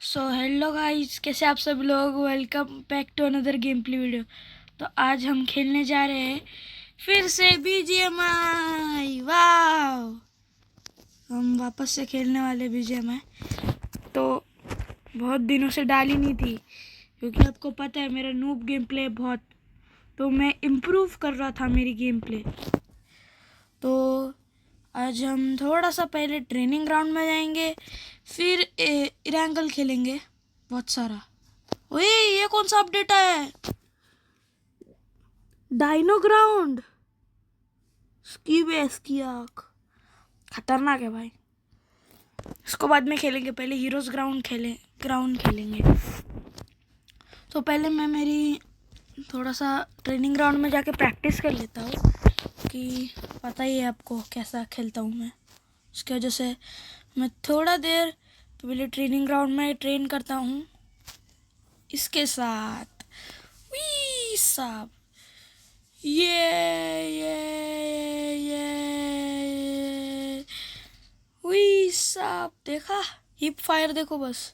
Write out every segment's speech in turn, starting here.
So hello guys, कैसे आप सब लोग। Welcome back to another game play video. तो आज हम खेलने जा रहे हैं फिर से बीजीएमआई। वाह, हम वापस से खेलने वाले बीजीएमआई। तो बहुत दिनों से डाली नहीं थी क्योंकि आपको पता है मेरा नूब गेम प्ले बहुत, तो मैं इम्प्रूव कर रहा था मेरी गेम प्ले। तो आज हम थोड़ा सा पहले ट्रेनिंग ग्राउंड में जाएंगे, फिर इरेंगल खेलेंगे बहुत सारा। ओए, ये कौन सा अपडेट आया है? डाइनो ग्राउंड, इसकी बेस की आँख खतरनाक है भाई। इसको बाद में खेलेंगे, पहले हीरोज ग्राउंड खेलेंगे। तो पहले मैं मेरी थोड़ा सा ट्रेनिंग ग्राउंड में जाके प्रैक्टिस कर लेता हूँ कि पता ही है आपको कैसा खेलता हूँ मैं। उसकी वजह से मैं थोड़ा देर पहले ट्रेनिंग ग्राउंड में ट्रेन करता हूँ इसके साथ। वी साहब, ये वी साहब, देखा हिप फायर, देखो बस।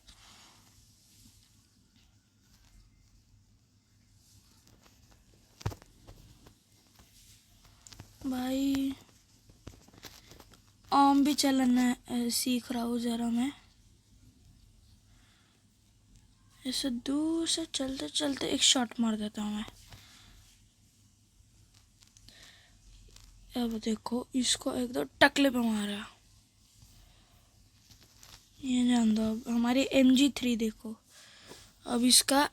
भाई आम भी चलना सीख रहा हूँ जरा मैं। ऐसे दूर से चलते चलते एक शॉट मार देता हूँ मैं। अब देखो, इसको एकदम टकले पे मारा। ये जान दो। अब हमारी MG3 देखो, अब इसका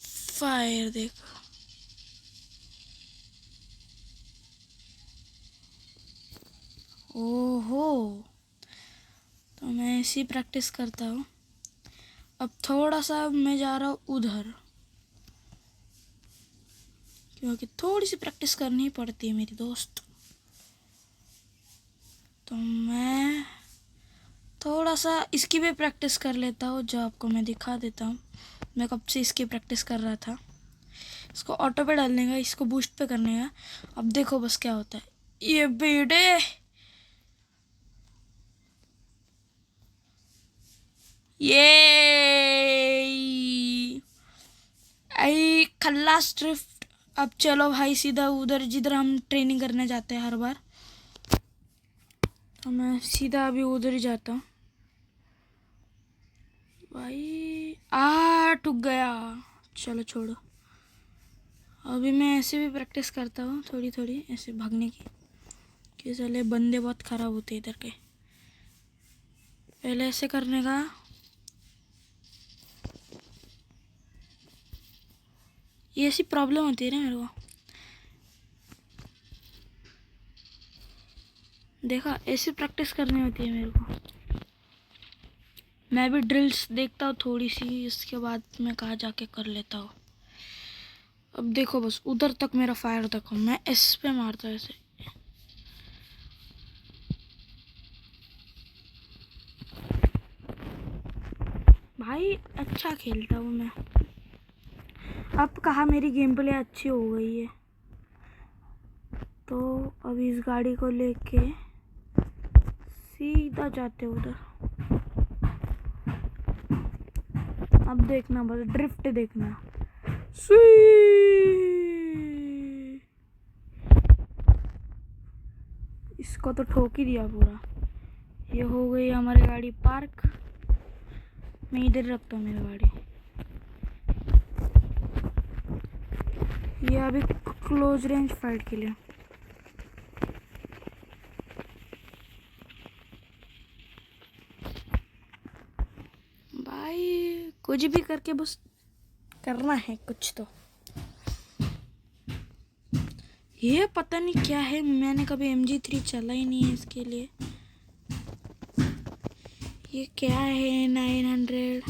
फायर देखो। ओहो, तो मैं ऐसी प्रैक्टिस करता हूँ। अब थोड़ा सा मैं जा रहा हूँ उधर, क्योंकि थोड़ी सी प्रैक्टिस करनी पड़ती है मेरी दोस्त। तो मैं थोड़ा सा इसकी भी प्रैक्टिस कर लेता हूँ, जो आपको मैं दिखा देता हूँ। मैं कब से इसकी प्रैक्टिस कर रहा था। इसको ऑटो पे डालने का, इसको बूस्ट पे करने का। अब देखो बस क्या होता है। ये बेटे, ये आई खल्लास ड्रिफ्ट। अब चलो भाई सीधा उधर जिधर हम ट्रेनिंग करने जाते हैं हर बार। तो मैं सीधा अभी उधर ही जाता हूँ भाई। टूट गया, चलो छोड़ो। अभी मैं ऐसे भी प्रैक्टिस करता हूँ थोड़ी थोड़ी, ऐसे भागने की, कि चले बंदे बहुत ख़राब होते इधर के। पहले ऐसे करने का, ये ऐसी प्रॉब्लम होती है ना मेरे को। देखा, ऐसी प्रैक्टिस करनी होती है मेरे को। मैं भी ड्रिल्स देखता हूँ थोड़ी सी, इसके बाद मैं कहाँ जाके कर लेता हूँ। अब देखो बस उधर तक मेरा फायर देखो, मैं एस पे मारता हूँ ऐसे। भाई अच्छा खेलता हूँ मैं। अब कहा मेरी गेम प्ले अच्छी हो गई है, तो अब इस गाड़ी को लेके सीधा जाते उधर। अब देखना बस, ड्रिफ्ट देखना। इसको तो ठोक ही दिया पूरा। ये हो गई हमारी गाड़ी पार्क। मैं इधर रखता हूँ मेरी गाड़ी। ये अभी क्लोज रेंज फाइट के लिए। भाई कुछ भी करके बस करना है कुछ तो। ये पता नहीं क्या है, मैंने कभी MG3 चला ही नहीं है इसके लिए। ये क्या है 900?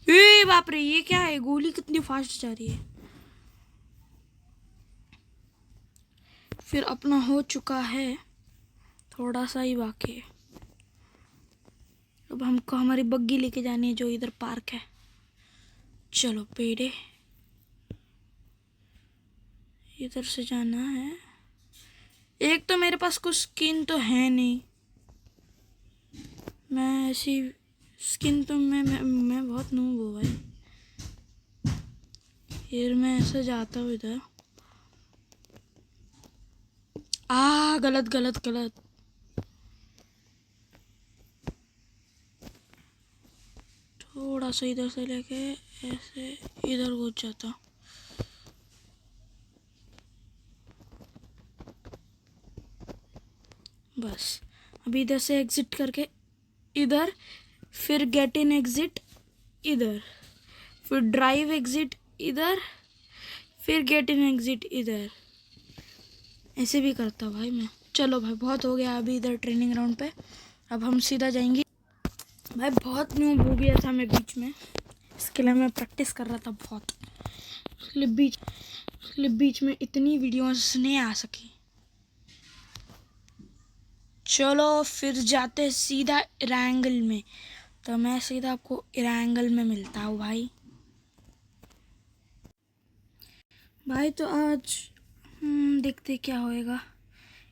ए बाप रे, ये क्या है? गोली कितनी फास्ट जा रही है। फिर अपना हो चुका है, थोड़ा सा ही बाकी है। अब हमको हमारी बग्गी लेके जानी है जो इधर पार्क है। चलो पेड़े, इधर से जाना है। एक तो मेरे पास कुछ स्किन तो है नहीं, मैं ऐसी स्किन तो मैं फिर मैं ऐसे जाता हूँ इधर। गलत गलत गलत। थोड़ा सा इधर से लेके ऐसे इधर घुस जाता। बस अभी इधर से एग्जिट करके इधर, फिर गेट इन एग्जिट इधर, फिर ड्राइव एग्जिट इधर, फिर गेट इन एग्जिट इधर। ऐसे भी करता भाई मैं। चलो भाई बहुत हो गया अभी इधर ट्रेनिंग ग्राउंड पे। अब हम सीधा जाएंगे। भाई बहुत न्यूब हो गया था मैं बीच में, इसके लिए मैं प्रैक्टिस कर रहा था बहुत। उसके लिए बीच में इतनी वीडियोस नहीं आ सकी। चलो फिर जाते सीधा इरेंगल में। तो मैं सीधा आपको इरेंगल में मिलता हूँ भाई। तो आज देखते क्या होएगा।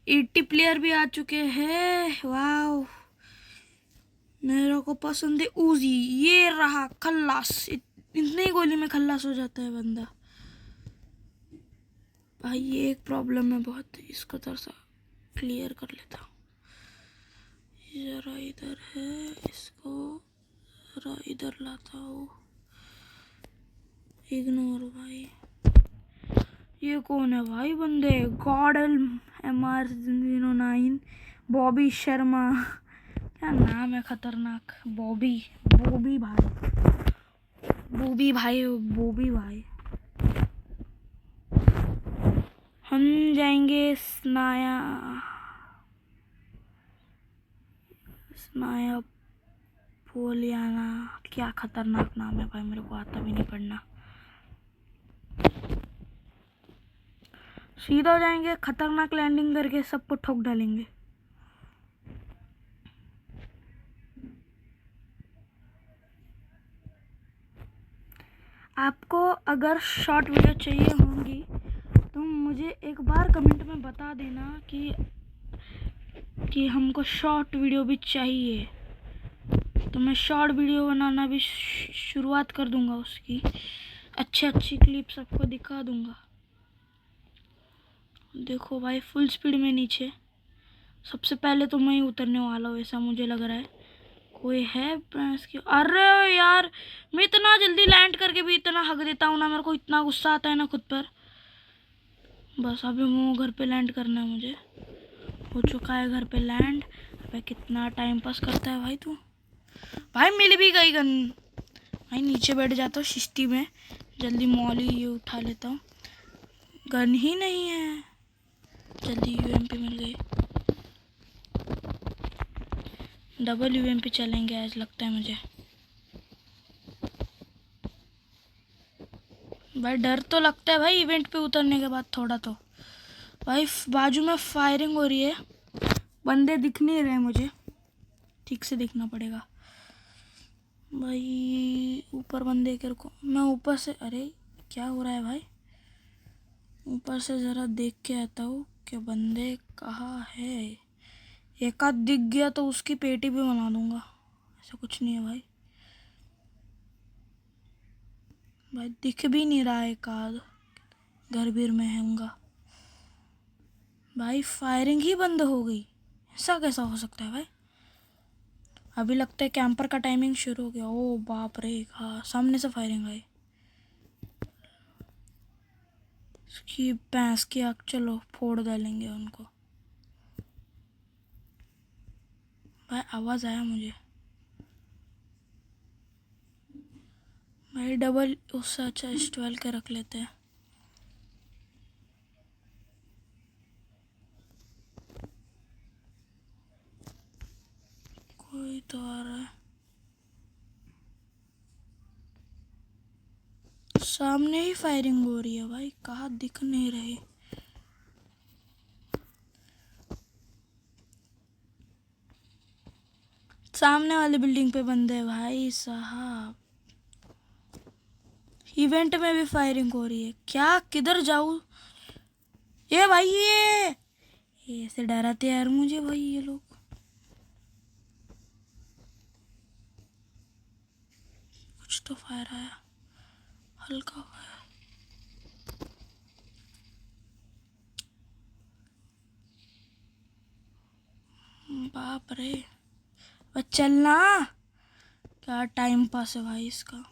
80 प्लेयर भी आ चुके हैं। वाह, मेरे को पसंद है उजी। ये रहा खल्लास। इतने ही गोली में खल्लास हो जाता है बंदा। भाई ये एक प्रॉब्लम है बहुत, इसको थोड़ा सा क्लियर कर लेता हूँ। जरा इधर है, इसको जरा इधर लाता हूँ। इग्नोर भाई। ये कौन है भाई बंदे? God MR09 Bobby Sharma. क्या नाम है खतरनाक। बॉबी बॉबी भाई, बॉबी भाई, बॉबी भाई। हम जाएंगे स्नाया स्नाया पोलियाना। क्या खतरनाक नाम है भाई, मेरे को आता भी नहीं पढ़ना। सीधा जाएंगे, खतरनाक लैंडिंग करके सबको ठोक डालेंगे। आपको अगर शॉर्ट वीडियो चाहिए होंगी तो मुझे एक बार कमेंट में बता देना कि हमको शॉर्ट वीडियो भी चाहिए, तो मैं शॉर्ट वीडियो बनाना भी शुरुआत कर दूंगा। उसकी अच्छी क्लिप्स आपको दिखा दूंगा। देखो भाई फुल स्पीड में नीचे। सबसे पहले तो मैं ही उतरने वाला हूँ ऐसा मुझे लग रहा है। कोई है प्रेस की? अरे यार, मैं इतना जल्दी लैंड करके भी इतना हक देता हूँ ना, मेरे को इतना गुस्सा आता है ना खुद पर। बस अभी वो घर पे लैंड करना है मुझे। हो चुका है घर पे लैंड। अबे कितना टाइम पास करता है भाई तू। भाई मिल भी गई गन। भाई नीचे बैठ जाता हूँ शिश्ती में, जल्दी मॉली ये उठा लेता हूँ। गन ही नहीं है, जल्दी UMP मिल गई। डबल UMP चलेंगे आज लगता है मुझे। भाई डर तो लगता है भाई इवेंट पे उतरने के बाद थोड़ा तो। भाई बाजू में फायरिंग हो रही है, बंदे दिख नहीं रहे मुझे, ठीक से दिखना पड़ेगा भाई। ऊपर बंदे के को मैं ऊपर से, अरे क्या हो रहा है भाई, ऊपर से ज़रा देख के आता हूँ कि बंदे कहाँ है। एक आध दिख गया तो उसकी पेटी भी बना दूंगा, ऐसा कुछ नहीं है भाई। भाई दिख भी नहीं रहा है, एक आध घर भीर में हैंगा। भाई फायरिंग ही बंद हो गई, ऐसा कैसा हो सकता है भाई। अभी लगता है कैंपर का टाइमिंग शुरू हो गया। ओ बाप रे, हाँ सामने से फायरिंग आई। उसकी भैंस की आँख, चलो फोड़ डालेंगे उनको। भाई आवाज़ आया मुझे। भाई डबल उससे अच्छा S12 के रख लेते हैं। कोई तो आ रहा है सामने ही, फायरिंग हो रही है भाई, कहाँ दिख नहीं रही। सामने वाली बिल्डिंग पे बंदे हैं भाई साहब। इवेंट में भी फायरिंग हो रही है, क्या किधर जाऊँ। ये भाई ये ऐसे डराते यार मुझे भाई ये लोग। कुछ तो फायर आया, हल्का फायर। बाप रे, बस चलना, क्या टाइम पास है भाई इसका।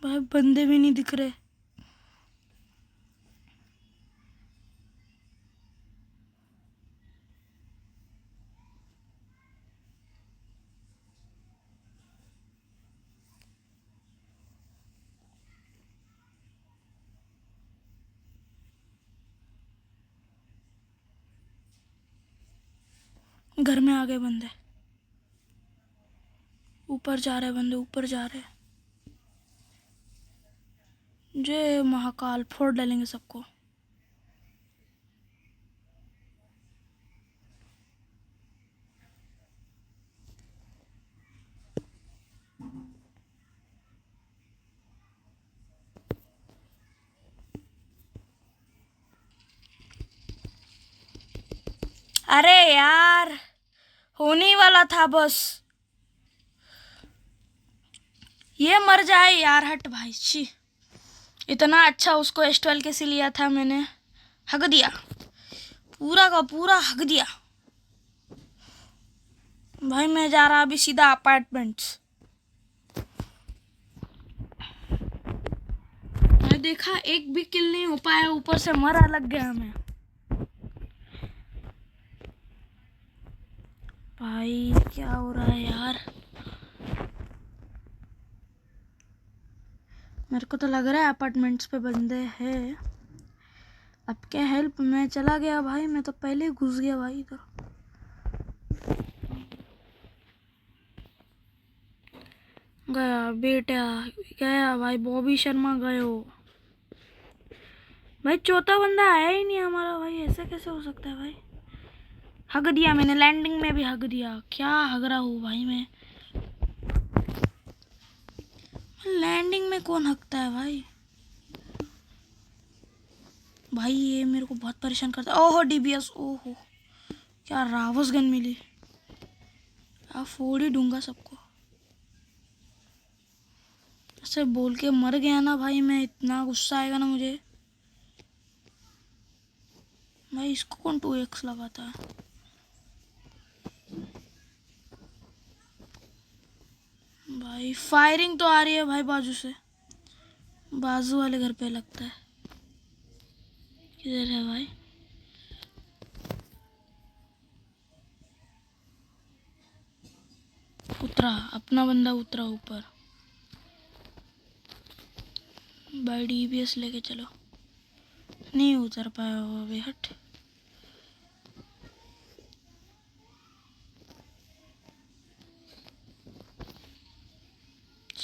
भाई बंदे भी नहीं दिख रहे। घर में आ गए बंदे, ऊपर जा रहे बंदे, ऊपर जा रहे। जय महाकाल, फोड़ डालेंगे सबको। अरे यार, होने ही वाला था बस। ये मर जाए यार, हट भाई, छी। इतना अच्छा उसको S12 कैसे लिया था मैंने, हक दिया, पूरा का पूरा हक दिया। भाई मैं जा रहा अभी सीधा अपार्टमेंट्स। मैं देखा एक भी किल नहीं हो पाया, ऊपर से मरा लग गया मैं। भाई क्या हो रहा है यार, मेरे को तो लग रहा है अपार्टमेंट्स पे बंदे हैं। अब क्या हेल्प, मैं चला गया भाई, मैं तो पहले ही घुस गया भाई इधर। गया बेटा, गया भाई, बॉबी शर्मा गए हो भाई। चौथा बंदा आया ही नहीं हमारा भाई, ऐसा कैसे हो सकता है भाई। हक दिया मैंने, लैंडिंग में भी हक दिया। क्या हक रहा हूँ भाई मैं, लैंडिंग में कौन हकता है भाई। भाई ये मेरे को बहुत परेशान करता है। ओहो DBS, ओहो क्या रावस गन मिली। अब फोड़ ही दूंगा सबको। ऐसे बोल के मर गया ना भाई मैं, इतना गुस्सा आएगा ना मुझे भाई। इसको कौन 2x लगाता है भाई। फायरिंग तो आ रही है भाई बाजू से, बाजू वाले घर पे लगता है। किधर है भाई, उतरा अपना बंदा, उतरा ऊपर। भाई DBS लेके चलो, नहीं उतर पाया वो अभी, हट।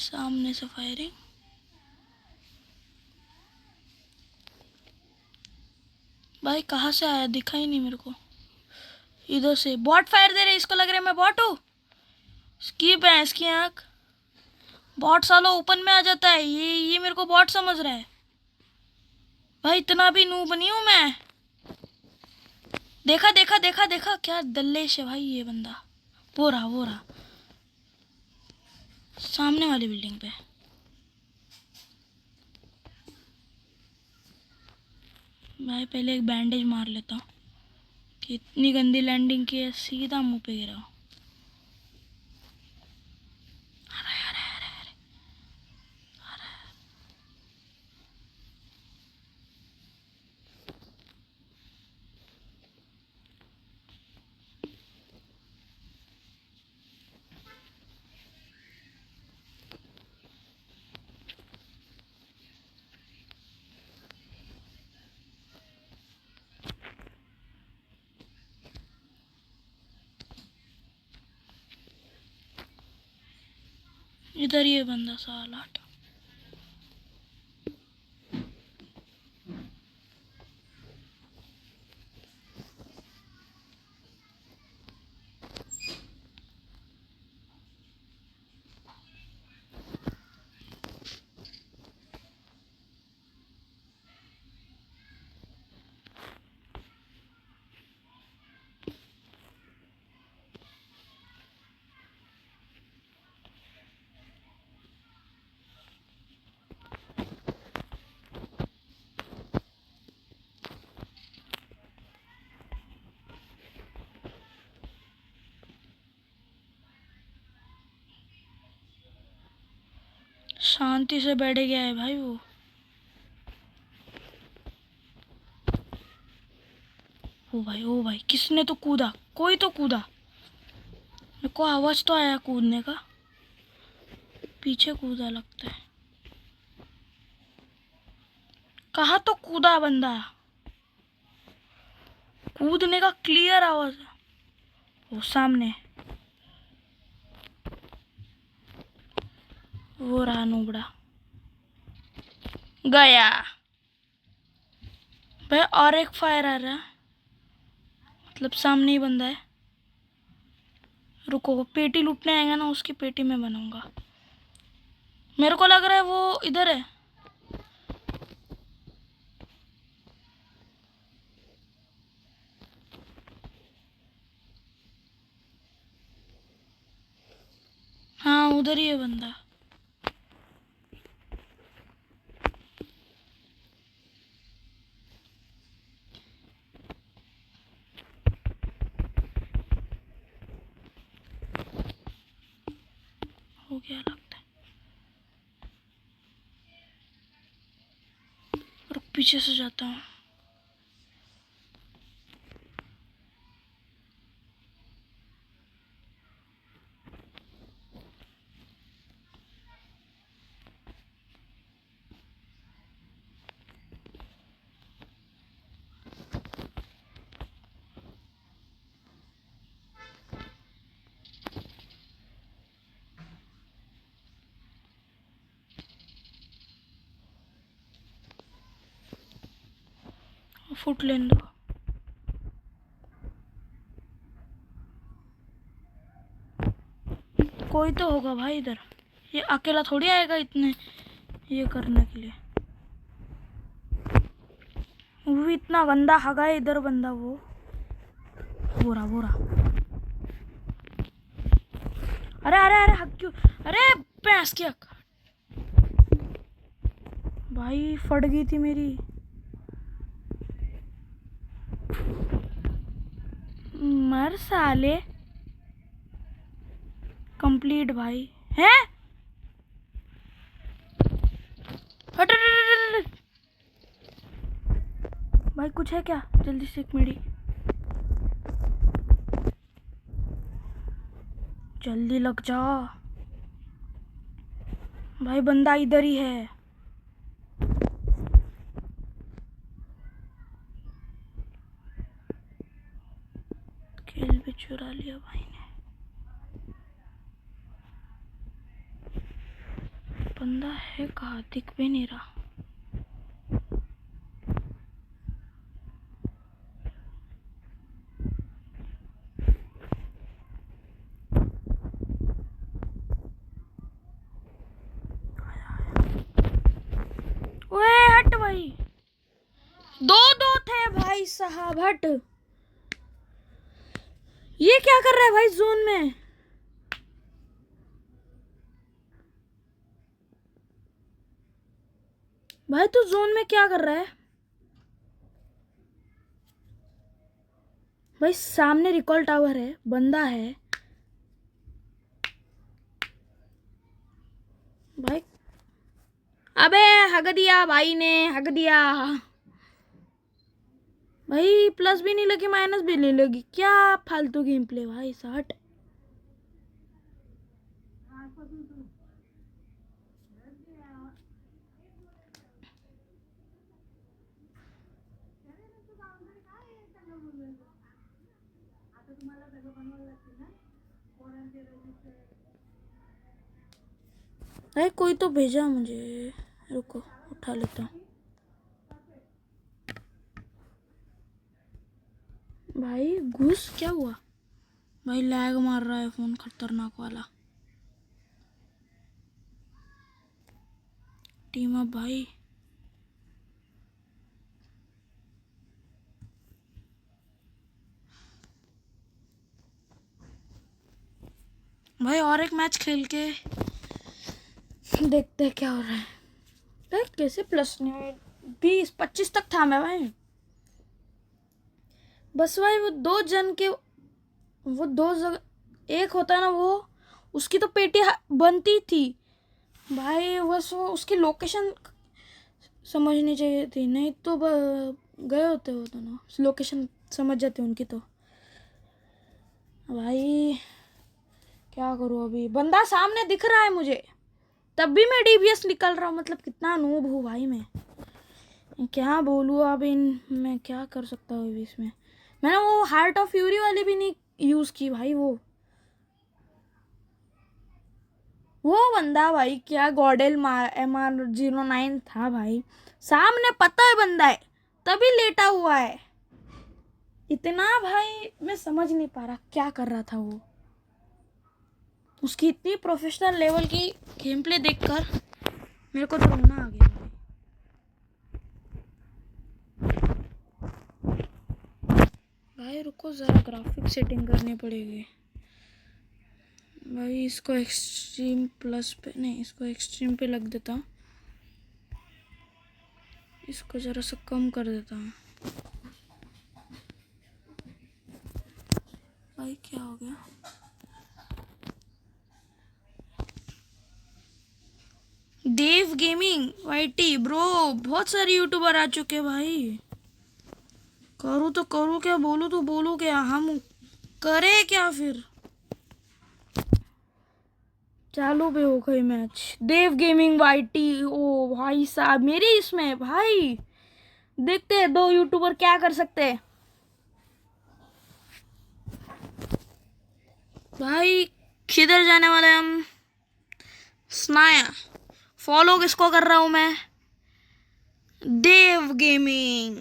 सामने से फायरिंग, भाई कहाँ से आया, दिखा ही नहीं मेरे को। इधर से बॉट फायर दे रहे, इसको लग रहा है मैं बॉट हूँ। स्कीप है इसकी आँख, बॉट सालो ओपन में आ जाता है। ये मेरे को बॉट समझ रहा है भाई, इतना भी नूब नहीं हूँ मैं। देखा देखा देखा देखा, क्या दल्लेश है भाई ये बंदा। वो रहा सामने वाली बिल्डिंग पे। भाई पहले एक बैंडेज मार लेता हूँ कि इतनी गंदी लैंडिंग की है, सीधा मुंह पे गिरा। इधर ये बंदा साला। शांति से बैठ गया है भाई वो। ओ भाई किसने तो कूदा, कोई तो कूदा। मेरे को आवाज तो आया कूदने का, पीछे कूदा लगता है। कहाँ तो कूदा बंदा, कूदने का क्लियर आवाज। वो सामने वो रहा नूबड़ा, गया भाई। और एक फायर आ रहा, मतलब सामने ही बंदा है। रुको, वो पेटी लूटने आएगा ना, उसकी पेटी में बनाऊंगा। मेरे को लग रहा है वो इधर है। हाँ उधर ही है बंदा। हो गया लगता है। रुक, पीछे से जाता हूँ। फुट लेने दो। कोई तो होगा भाई इधर, ये अकेला थोड़ी आएगा इतने ये करने के लिए। वो भी इतना गंदा हगा है इधर बंदा। वो बोरा। अरे अरे अरे हक क्यों, अरे भैंस की हक भाई, फट गई थी मेरी। मर साले। कंप्लीट भाई है। हट भाई, कुछ है क्या? जल्दी से एक मिनट, जल्दी लग जा भाई, बंदा इधर ही है। खेल भी चुरा लिया भाई ने। बंदा है कहाँ, दिख भी नहीं रहा। ओए हट भाई, दो थे भाई साहब, हट। ये क्या कर रहा है भाई जोन में? भाई तू जोन में क्या कर रहा है भाई? सामने रिकॉल टावर है, बंदा है भाई। अबे हग दिया भाई ने, हग दिया भाई। प्लस भी नहीं लगी, माइनस भी नहीं लगी, क्या फालतू गेम प्ले भाई। हट अरे कोई तो भेजा मुझे, रुको उठा लेता हूँ। भाई घुस, क्या हुआ भाई? लैग मार रहा है फोन, खतरनाक वाला। टीम अप भाई। भाई और एक मैच खेल के देखते हैं क्या हो रहा है। भाई कैसे प्लस नहीं, 20-25 तक था मैं भाई। बस भाई वो दो जन के, वो दो जगह एक होता है ना, वो उसकी तो पेटी बनती थी भाई। बस वो उसकी लोकेशन समझनी चाहिए थी, नहीं तो गए होते हो तो ना, लोकेशन समझ जाते उनकी तो। भाई क्या करूँ अभी, बंदा सामने दिख रहा है मुझे, तब भी मैं डीबीएस निकल रहा हूँ। मतलब कितना नूब हूँ भाई मैं, क्या बोलूँ अब मैं क्या कर सकता हूँ अभी इसमें। मैंने वो हार्ट ऑफ फ्यूरी वाली भी नहीं यूज़ की भाई। वो बंदा भाई क्या गॉडेल MR09 था भाई, सामने पता है बंदा है, तभी लेटा हुआ है। इतना भाई मैं समझ नहीं पा रहा क्या कर रहा था वो। उसकी इतनी प्रोफेशनल लेवल की गेम प्ले देखकर मेरे को तो रोना आ गया भाई। रुको जरा ग्राफिक सेटिंग करनी पड़ेगी भाई। इसको एक्सट्रीम प्लस पे नहीं, इसको एक्सट्रीम पे लग देता हूँ। इसको जरा सा कम कर देता हूँ। भाई क्या हो गया? देव गेमिंग वाईटी ब्रो, बहुत सारे यूट्यूबर आ चुके हैं भाई। करूँ तो करूँ क्या, बोलूँ तो बोलूँ क्या, हम करे क्या फिर। चालू भी हो गई मैच। देव गेमिंग वाईटी, ओ भाई साहब मेरी इसमें भाई, देखते हैं दो यूट्यूबर क्या कर सकते हैं भाई। किधर जाने वाले हम? स्नाया फॉलो किसको कर रहा हूं मैं? देव गेमिंग।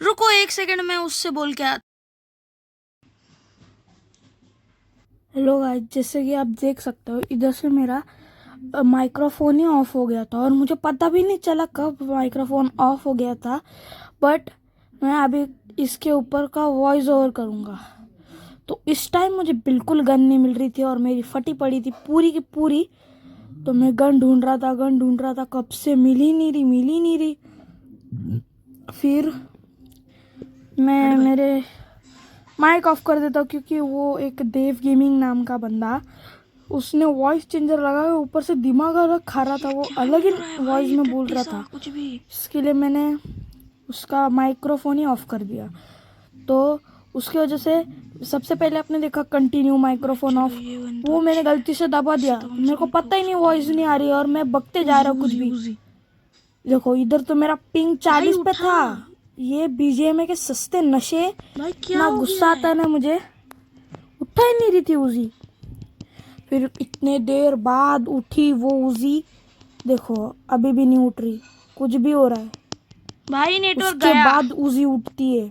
रुको एक सेकंड, मैं उससे बोल के आता। हेलो गाइस, जैसे कि आप देख सकते हो इधर से मेरा माइक्रोफोन ही ऑफ हो गया था और मुझे पता भी नहीं चला कब माइक्रोफोन ऑफ हो गया था। बट मैं अभी इसके ऊपर का वॉइस ओवर करूँगा। तो इस टाइम मुझे बिल्कुल गन नहीं मिल रही थी और मेरी फटी पड़ी थी पूरी की पूरी। तो मैं गन ढूंढ रहा था, कब से मिल ही नहीं रही। फिर मैं मेरे माइक ऑफ कर देता हूँ क्योंकि वो एक देव गेमिंग नाम का बंदा, उसने वॉइस चेंजर लगा के ऊपर से दिमाग अलग खा रहा था, वो अलग ही वॉइस में बोल रहा था कुछ भी। इसके लिए मैंने उसका माइक्रोफोन ही ऑफ कर दिया। तो उसकी वजह से सबसे पहले आपने देखा कंटिन्यू माइक्रोफोन ऑफ, वो मैंने गलती से दबा दिया, मेरे को पता ही नहीं वॉइस नहीं आ रही और मैं बकते जा रहा हूँ कुछ भी। देखो इधर तो मेरा पिंग 40 पे था। ये बीजीएमआई के सस्ते नशे, इतना गुस्सा आता है ना मुझे। उठा ही नहीं रही थी उजी, फिर इतने देर बाद उठी वो उजी। देखो अभी भी नहीं उठ रही, कुछ भी हो रहा है भाई, नेटवर्क गया। उसके बाद उजी उठती है।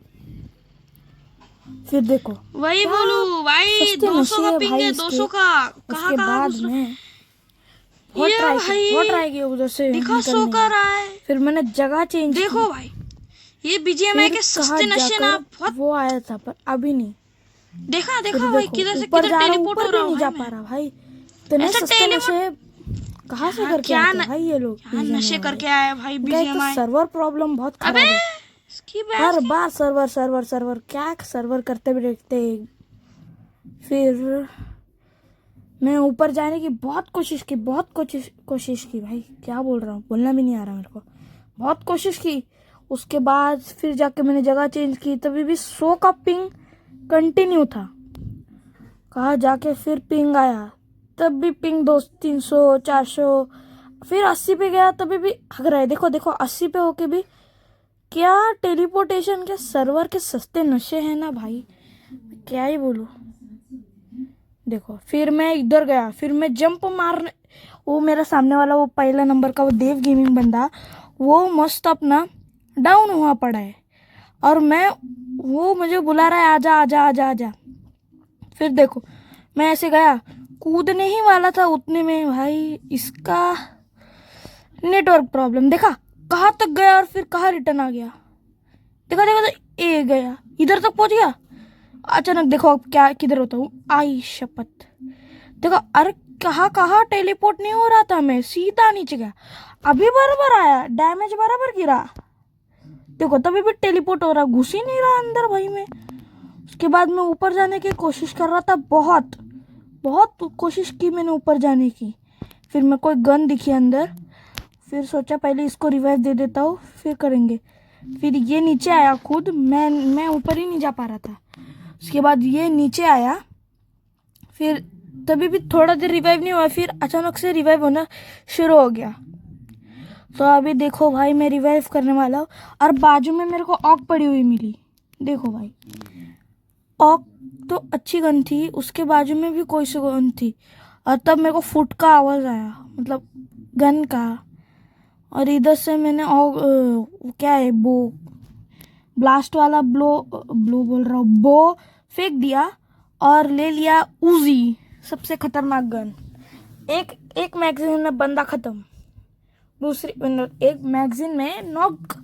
फिर देखो वही बोलू भाई, 200 का पिंग है, 200 का। उसके बाद में बहुत ट्राई किया उधर से दिखा सो कर रहा है। फिर मैंने जगह चेंज की। देखो भाई ये बीजीएमआई के सस्ते नशे ना बहुत, वो आया था पर अभी नहीं देखा भाई, किधर से किधर टेलीपोर्ट हो रहा है। नहीं जा पा रहा भाई, इतने सस्ते नशे कहाँ से करके आते हैं भाई ये लोग। नशे करके आए भाई बीजीएमआई। सर्वर प्रॉब्लम बहुत खराब है, हर बार सर्वर क्या सर्वर करते भी देखते। फिर मैं ऊपर जाने की बहुत कोशिश की भाई, क्या बोल रहा हूँ, बोलना भी नहीं आ रहा मेरे को। बहुत कोशिश की, उसके बाद फिर जाके मैंने जगह चेंज की, तभी भी 100 का पिंग कंटिन्यू था। कहाँ जाके फिर पिंग आया, तब भी पिंग 200-300 400, फिर 80 पे गया तभी भी हग रहा है। देखो 80 पे होके भी क्या टेलीपोर्टेशन के सर्वर के सस्ते नशे हैं ना भाई, क्या ही बोलूं। देखो फिर मैं इधर गया, फिर मैं जंप मारने, वो मेरा सामने वाला वो पहला नंबर का वो देव गेमिंग बंदा वो मस्त अपना डाउन हुआ पड़ा है और मैं वो मुझे बुला रहा है आजा आजा आजा आजा। फिर देखो मैं ऐसे गया, कूदने ही वाला था उतने में भाई इसका नेटवर्क प्रॉब्लम, देखा कहाँ तक गया और फिर कहाँ रिटर्न आ गया। देखा देखा तो ए गया, इधर तक पहुंच गया। अचानक देखो अब क्या किधर होता हूँ, आई शपथ। देखो अरे कहाँ कहाँ टेलीपोर्ट नहीं हो रहा था, मैं सीधा नीचे गया, अभी बराबर आया, डैमेज बराबर गिरा। देखो तभी भी टेलीपोर्ट हो रहा, घुस ही नहीं रहा अंदर भाई मैं। उसके बाद मैं ऊपर जाने की कोशिश कर रहा था, बहुत बहुत कोशिश की मैंने ऊपर जाने की। फिर मैं कोई गन दिखी अंदर, फिर सोचा पहले इसको रिवाइव दे देता हूँ फिर करेंगे। फिर ये नीचे आया खुद, मैं ऊपर ही नहीं जा पा रहा था। उसके बाद ये नीचे आया, फिर तभी भी थोड़ा देर रिवाइव नहीं हुआ, फिर अचानक से रिवाइव होना शुरू हो गया। तो अभी देखो भाई मैं रिवाइव करने वाला हूँ और बाजू में मेरे को ऑक पड़ी हुई मिली। देखो भाई ऑक तो अच्छी गन थी, उसके बाजू में भी कोई सी गन थी और तब मेरे को फुट का आवाज़ आया, मतलब गन का। और इधर से मैंने क्या है बो ब्लास्ट वाला ब्लो बोल रहा हूँ, बो फेंक दिया और ले लिया उजी, सबसे खतरनाक गन। एक मैगजीन में बंदा खत्म, दूसरी एक मैगजीन में नॉक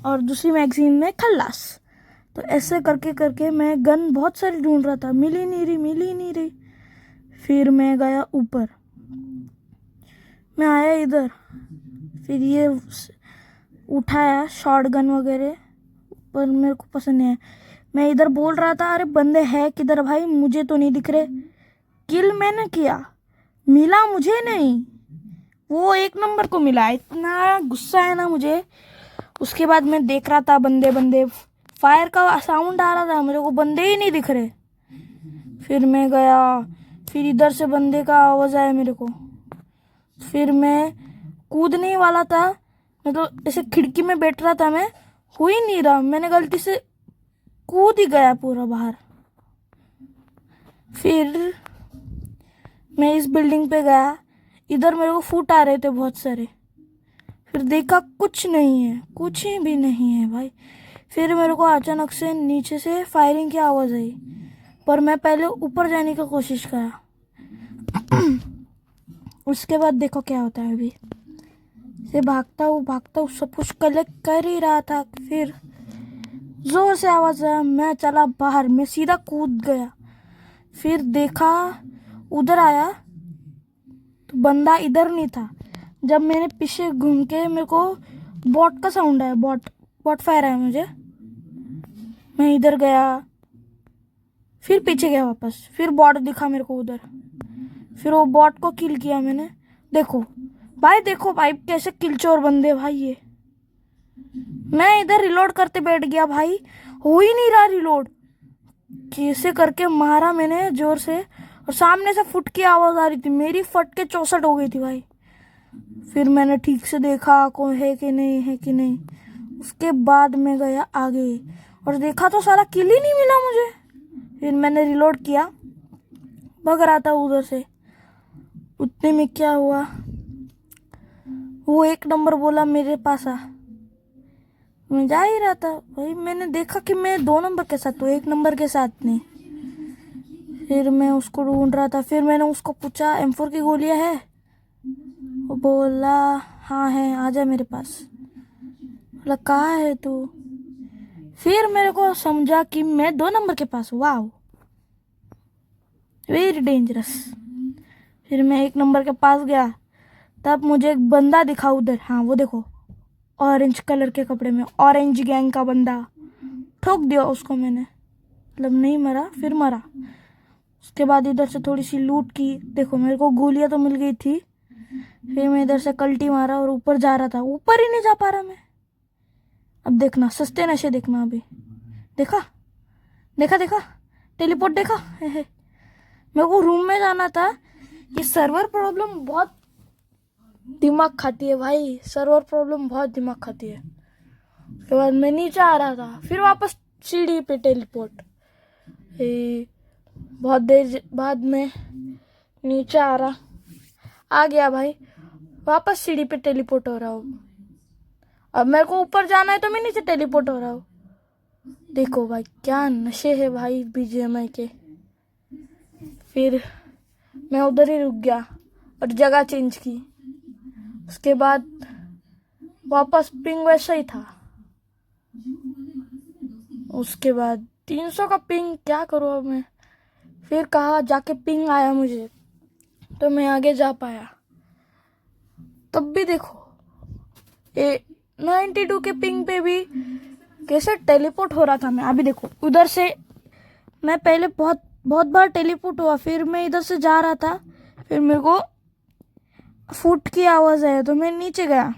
और दूसरी मैगजीन में खल्लास। तो ऐसे करके करके मैं गन बहुत सारी ढूंढ रहा था, मिल ही नहीं रही। फिर मैं गया ऊपर, मैं आया इधर, फिर ये उठाया शॉर्ट गन वगैरह, पर मेरे को पसंद नहीं है। मैं इधर बोल रहा था अरे बंदे है किधर भाई, मुझे तो नहीं दिख रहे। किल मैंने किया, मिला मुझे नहीं, वो एक नंबर को मिला। इतना गुस्सा है ना मुझे। उसके बाद मैं देख रहा था बंदे फायर का साउंड आ रहा था, मेरे को बंदे ही नहीं दिख रहे। फिर मैं गया, फिर इधर से बंदे का आवाज़ आया मेरे को, फिर मैं कूदने ही वाला था, मतलब ऐसे खिड़की में बैठ रहा था मैं, हो ही नहीं रहा, मैंने गलती से कूद ही गया पूरा बाहर। फिर मैं इस बिल्डिंग पे गया, इधर मेरे को फुट आ रहे थे बहुत सारे। फिर देखा कुछ नहीं है, कुछ ही भी नहीं है भाई। फिर मेरे को अचानक से नीचे से फायरिंग की आवाज़ आई, पर मैं पहले ऊपर जाने की कोशिश करा। उसके बाद देखो क्या होता है, अभी से भागता हूँ सब कुछ कलेक्ट कर ही रहा था, फिर जोर से आवाज़ आया, मैं चला बाहर, मैं सीधा कूद गया। फिर देखा उधर आया तो बंदा इधर नहीं था। जब मैंने पीछे घूम के, मेरे को बॉट का साउंड आया, बॉट फायर आया मुझे। मैं इधर गया, फिर पीछे गया वापस, फिर बॉट दिखा मेरे को उधर, फिर वो बॉट को किल किया मैंने। देखो भाई कैसे किलचोर बंदे भाई ये। मैं इधर रिलोड करते बैठ गया भाई, हो ही नहीं रहा रिलोड, कैसे करके मारा मैंने जोर से, और सामने से फुट की आवाज़ आ रही थी, मेरी फट के 64 हो गई थी भाई। फिर मैंने ठीक से देखा कोई है कि नहीं। उसके बाद मैं गया आगे और देखा तो सारा किल ही नहीं मिला मुझे। फिर मैंने रिलोड किया, भग रहा था उधर से। उतने में क्या हुआ, वो एक नंबर बोला मेरे पास आ, मैं जा ही रहा था भाई। मैंने देखा कि मैं 2 नंबर के साथ हूँ, 1 नंबर के साथ नहीं। फिर मैं उसको ढूंढ रहा था, फिर मैंने उसको पूछा M4 की गोलियां है, वो बोला हाँ है, आजा मेरे पास। बोला कहाँ है तू? फिर मेरे को समझा कि मैं 2 नंबर के पास हूँ। वाह, वेरी डेंजरस। फिर मैं 1 नंबर के पास गया, तब मुझे एक बंदा दिखा उधर, हाँ वो देखो ऑरेंज कलर के कपड़े में, ऑरेंज गैंग का बंदा। ठोक दिया उसको मैंने, मतलब नहीं मरा, फिर मरा। उसके बाद इधर से थोड़ी सी लूट की, देखो मेरे को गोलियां तो मिल गई थी। फिर मैं इधर से कल्टी मारा और ऊपर जा रहा था, ऊपर ही नहीं जा पा रहा मैं। अब देखना सस्ते नशे, देखना अभी। देखा टेलीपोर्ट देखा। मेरे को रूम में जाना था। ये सर्वर प्रॉब्लम बहुत दिमाग खाती है भाई, सर्वर प्रॉब्लम बहुत दिमाग खाती है। उसके बाद मैं नीचे आ रहा था, फिर वापस सीढ़ी पे टेलीपोर्ट। बहुत देर बाद में नीचे आ गया भाई। वापस सीढ़ी पे टेलीपोर्ट हो रहा हूँ। अब मेरे को ऊपर जाना है तो मैं नीचे टेलीपोर्ट हो रहा हूँ। देखो भाई क्या नशे है भाई बीजीएमआई के। फिर मैं उधर ही रुक गया और जगह चेंज की। उसके बाद वापस पिंग वैसा ही था। उसके बाद 300 का पिंग, क्या करूँ अब मैं। फिर कहा जाके पिंग आया मुझे तो मैं आगे जा पाया। तब भी देखो 92 के पिंग पे भी कैसे टेलीपोर्ट हो रहा था मैं। अभी देखो उधर से मैं पहले बहुत बार टेलीपोर्ट हुआ। फिर मैं इधर से जा रहा था, फिर मेरे को फुट की आवाज़ आई तो मैं नीचे गया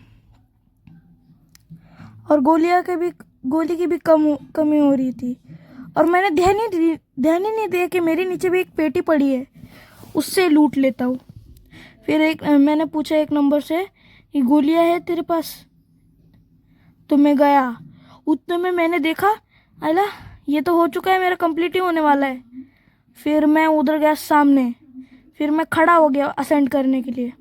और गोली की भी कमी हो रही थी। और मैंने ध्यान ही नहीं दिया कि मेरे नीचे भी एक पेटी पड़ी है, उससे लूट लेता हूँ। फिर मैंने पूछा एक नंबर से कि गोलियां है तेरे पास, तो मैं गया। उतने में मैंने देखा अला ये तो हो चुका है, मेरा कंप्लीट ही होने वाला है। फिर मैं उधर गया सामने, फिर मैं खड़ा हो गया असेंड करने के लिए।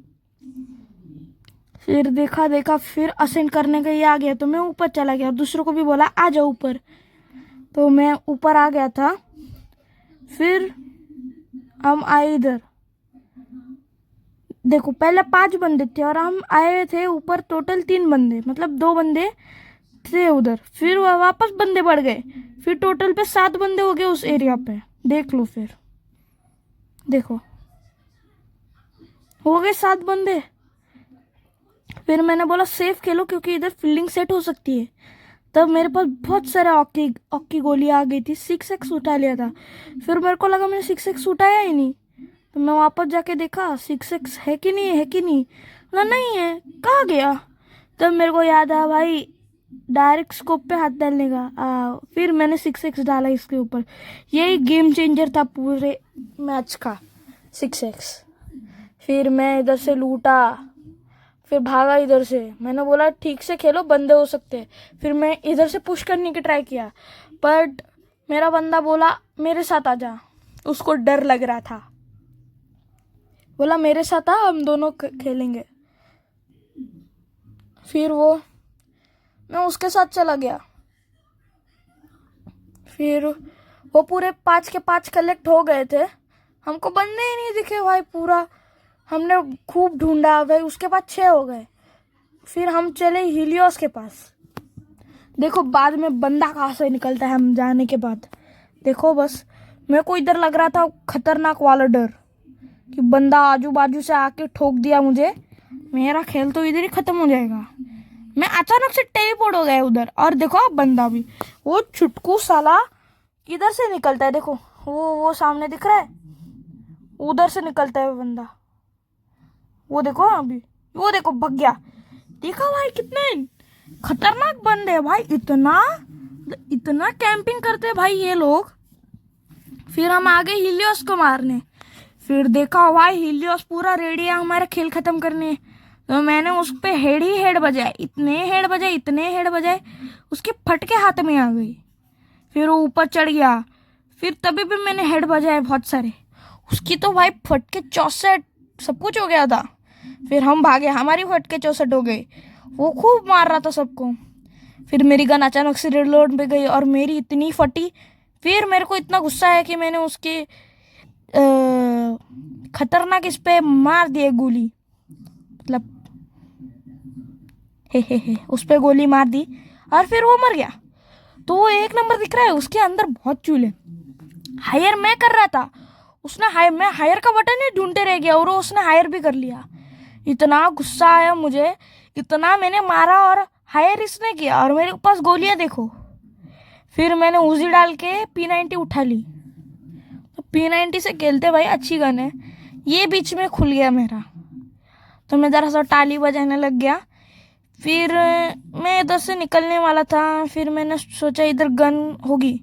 फिर देखा फिर असेंड करने का ये आ गया तो मैं ऊपर चला गया। दूसरों को भी बोला आ जाओ ऊपर, तो मैं ऊपर आ गया था। फिर हम आए इधर, देखो पहले 5 बंदे थे और हम आए थे ऊपर टोटल 3 बंदे, मतलब 2 बंदे थे उधर। फिर वापस बंदे बढ़ गए, फिर टोटल पे 7 बंदे हो गए उस एरिया पे। देख लो, फिर देखो हो गए 7 बंदे। फिर मैंने बोला सेफ खेलो क्योंकि इधर फील्डिंग सेट हो सकती है। तब मेरे पास बहुत सारे ऑक्की गोली आ गई थी। 6x उठा लिया था। फिर मेरे को लगा मैंने 6x उठाया ही नहीं, तो मैं वापस जाके देखा 6x है कि नहीं ना, नहीं है, कहाँ गया। तब मेरे को याद आया भाई डायरेक्ट स्कोप पे हाथ डालने का। फिर मैंने 6x डाला इसके ऊपर। यही गेम चेंजर था पूरे मैच का, 6x। फिर मैं इधर से लूटा, फिर भागा इधर से। मैंने बोला ठीक से खेलो, बंदे हो सकते हैं। फिर मैं इधर से पुश करने की ट्राई किया, बट मेरा बंदा बोला मेरे साथ आ जा। उसको डर लग रहा था, बोला मेरे साथ आ, हम दोनों खेलेंगे। फिर मैं उसके साथ चला गया। फिर वो पूरे 5 के 5 कलेक्ट हो गए थे। हमको बंदे ही नहीं दिखे भाई। पूरा हमने खूब ढूंढा भाई, उसके बाद 6 हो गए। फिर हम चले हीलियोस के पास। देखो बाद में बंदा कहाँ से निकलता है हम जाने के बाद। देखो बस मेरे को इधर लग रहा था खतरनाक वाला डर कि बंदा आजू बाजू से आके ठोक दिया मुझे, मेरा खेल तो इधर ही खत्म हो जाएगा। मैं अचानक से टेलीपोर्ट हो गया उधर, और देखो बंदा भी वो छुटकू साला किधर से निकलता है। देखो वो सामने दिख रहा है, उधर से निकलता है वो बंदा। वो देखो अभी, वो देखो भग गया। देखा भाई कितने खतरनाक बंदे हैं भाई, इतना कैंपिंग करते हैं भाई ये लोग। फिर हम आ गए हीलियोस को मारने। फिर देखा भाई हीलियोस पूरा रेडी है हमारा खेल खत्म करने। तो मैंने उस पे हेड ही हेड बजाए, इतने हेड बजाए उसके फटके हाथ में आ गई। फिर वो ऊपर चढ़ गया। फिर तभी भी मैंने हेड बजाए बहुत सारे, उसकी तो भाई फटके 64 सब कुछ हो गया था। फिर हम भागे, हमारी फटके 64 हो गए। वो खूब मार रहा था सबको। फिर मेरी गन अचानक से रिलोड पे गई और मेरी इतनी फटी। फिर मेरे को इतना गुस्सा है कि मैंने उसके खतरनाक इस पे मार दिए गोली, मतलब हे उस पे गोली मार दी और फिर वो मर गया। तो वो 1 नंबर दिख रहा है, उसके अंदर बहुत चूल्हे। हायर मैं कर रहा था, मैं हायर का बटन ही ढूंढते रह गया और उसने हायर भी कर लिया। इतना गुस्सा आया मुझे, इतना मैंने मारा और हायर इसने किया और मेरे पास गोलियां देखो। फिर मैंने उजी डाल के P90 उठा ली। तो P90 से खेलते भाई अच्छी गन है। ये बीच में खुल गया मेरा, तो मैं जरा सा ताली बजाने लग गया। फिर मैं इधर से निकलने वाला था। फिर मैंने सोचा इधर गन होगी,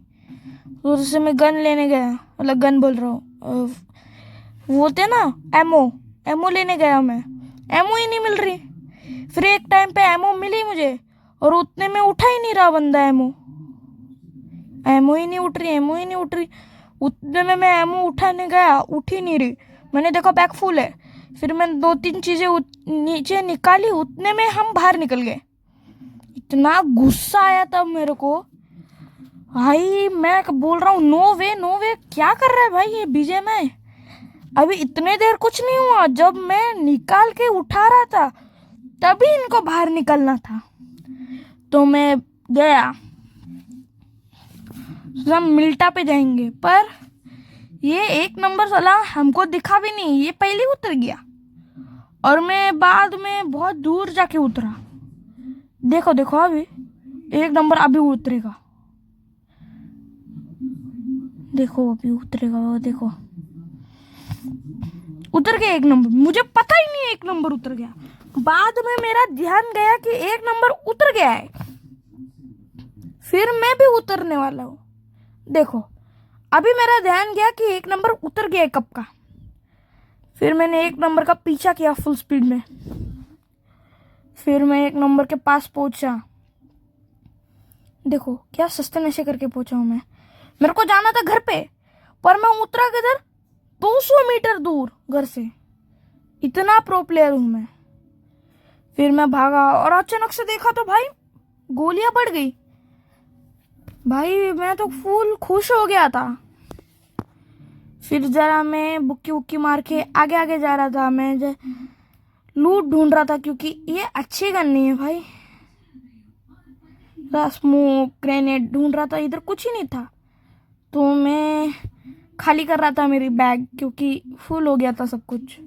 तो उधर से मैं गन लेने गया, मतलब गन बोल रहा हूँ, वो थे ना एमो लेने गया मैं। एमो ही नहीं मिल रही। फिर एक टाइम पे एमो मिली मुझे और उतने में उठा ही नहीं रहा बंदा एमो ही नहीं उठ रही। उतने में मैं एमओ उठाने गया, उठ ही नहीं रही। मैंने देखा बैग फुल है। फिर मैंने 2-3 चीजें नीचे निकाली, उतने में हम बाहर निकल गए। इतना गुस्सा आया तब मेरे को भाई। मैं बोल रहा हूँ नो वे नो वे, क्या कर रहा है भाई ये बीजेएमआई। अभी इतने देर कुछ नहीं हुआ, जब मैं निकाल के उठा रहा था तभी इनको बाहर निकलना था। तो मैं गया, हम मिल्टा पे जाएंगे, पर ये 1 नंबर साला हमको दिखा भी नहीं, ये पहले उतर गया और मैं बाद में बहुत दूर जाके उतरा। देखो देखो अभी 1 नंबर अभी उतरेगा, देखो अभी उतरेगा, वो देखो उतर गया 1 नंबर। मुझे पता ही नहीं 1 नंबर उतर गया, बाद में मेरा ध्यान गया कि 1 नंबर उतर गया है। फिर मैं भी उतरने वाला हूँ, देखो अभी मेरा ध्यान गया कि 1 नंबर उतर गया है कब का। फिर मैंने 1 नंबर का पीछा किया फुल स्पीड में। फिर मैं 1 नंबर के पास पहुंचा, देखो क्या सस्ते नशे करके पहुंचा हूं मैं। मेरे को जाना था घर पे, पर मैं उतरा किधर, 200 मीटर दूर घर से। इतना प्रो प्लेयर हूं मैं। फिर मैं भागा और अचानक से देखा तो भाई गोलियां बढ़ गई। भाई मैं तो फुल खुश हो गया था। फिर जरा मैं बुक्की वुक्की मार के आगे आगे जा रहा था। मैं लूट ढूंढ रहा था, क्योंकि ये अच्छी गन नहीं है भाई। स्मोक ग्रेनेड ढूंढ रहा था, इधर कुछ ही नहीं था। तो मैं खाली कर रहा था मेरी बैग, क्योंकि फुल हो गया था सब कुछ।